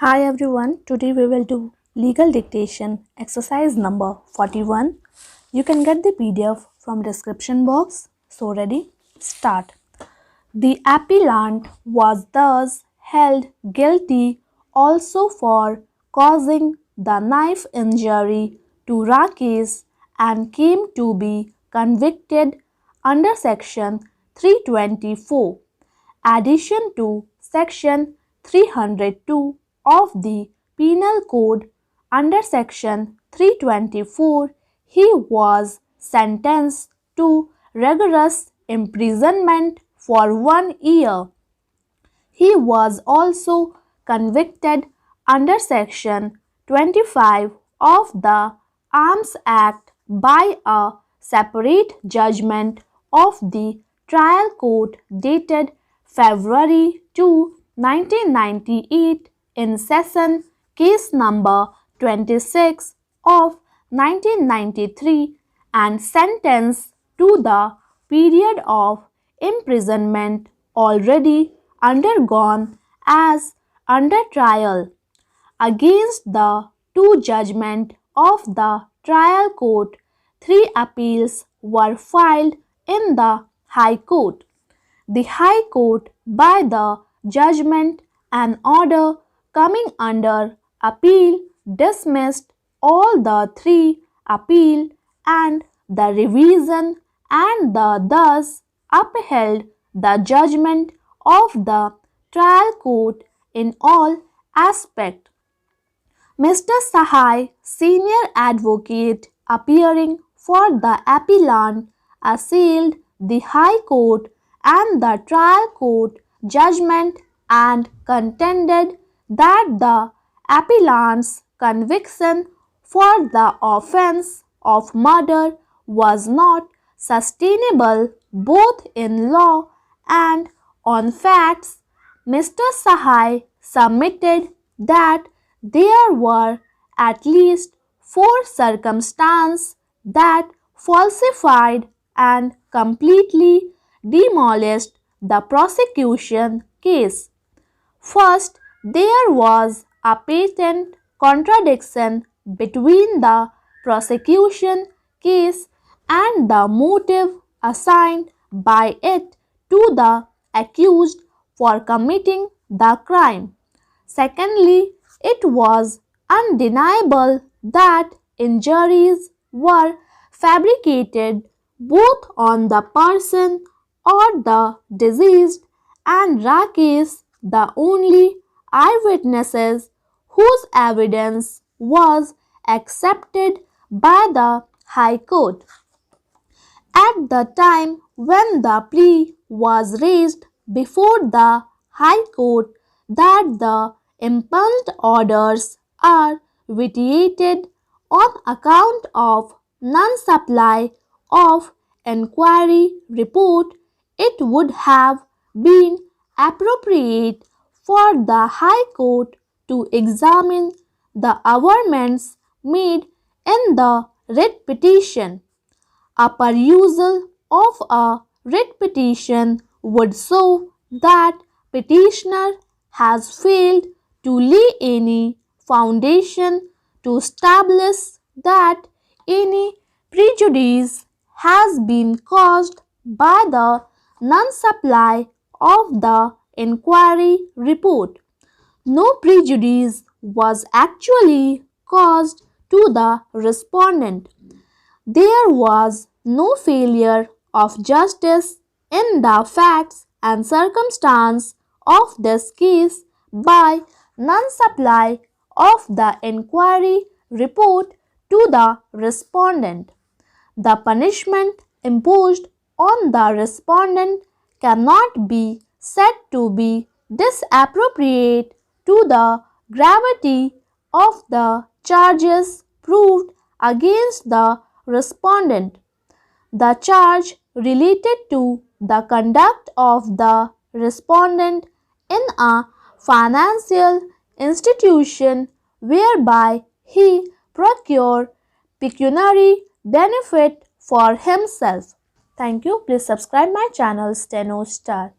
Hi everyone, today we will do legal dictation exercise number 41. You can get the PDF from description box. So ready? Start. The appellant was thus held guilty also for causing the knife injury to Rakesh and came to be convicted under section 324 addition to section 302 of the Penal Code. Under section 324, he was sentenced to rigorous imprisonment for 1 year. He was also convicted under section 25 of the Arms Act by a separate judgment of the trial court dated February 2, 1998 in session case number 26 of 1993 and sentenced to the period of imprisonment already undergone as under trial. Against the two judgments of the trial court, 3 appeals were filed in the High Court. The High Court, by the judgment and order coming under appeal, dismissed all the 3 appeal and the revision and thus upheld the judgment of the trial court in all aspects. Mr. Sahai, senior advocate appearing for the appellant, assailed the High Court and the trial court judgment and contended that the appellant's conviction for the offence of murder was not sustainable both in law and on facts. Mr. Sahai submitted that there were at least 4 circumstances that falsified and completely demolished the prosecution case. First, there was a patent contradiction between the prosecution case and the motive assigned by it to the accused for committing the crime. Secondly, it was undeniable that injuries were fabricated both on the person or the deceased and Rakesh, the only eyewitnesses whose evidence was accepted by the High Court. At the time when the plea was raised before the High Court that the impunged orders are vitiated on account of non-supply of inquiry report, it would have been appropriate for the High Court to examine the averments made in the writ petition. A perusal of a writ petition would show that petitioner has failed to lay any foundation to establish that any prejudice has been caused by the non-supply of the inquiry report. No prejudice was actually caused to the respondent. There was no failure of justice in the facts and circumstance of this case by non-supply of the inquiry report to the respondent. The punishment imposed on the respondent cannot be said to be disappropriate to the gravity of the charges proved against the respondent. The charge related to the conduct of the respondent in a financial institution whereby he procured pecuniary benefit for himself. Thank you. Please subscribe my channel Steno Star.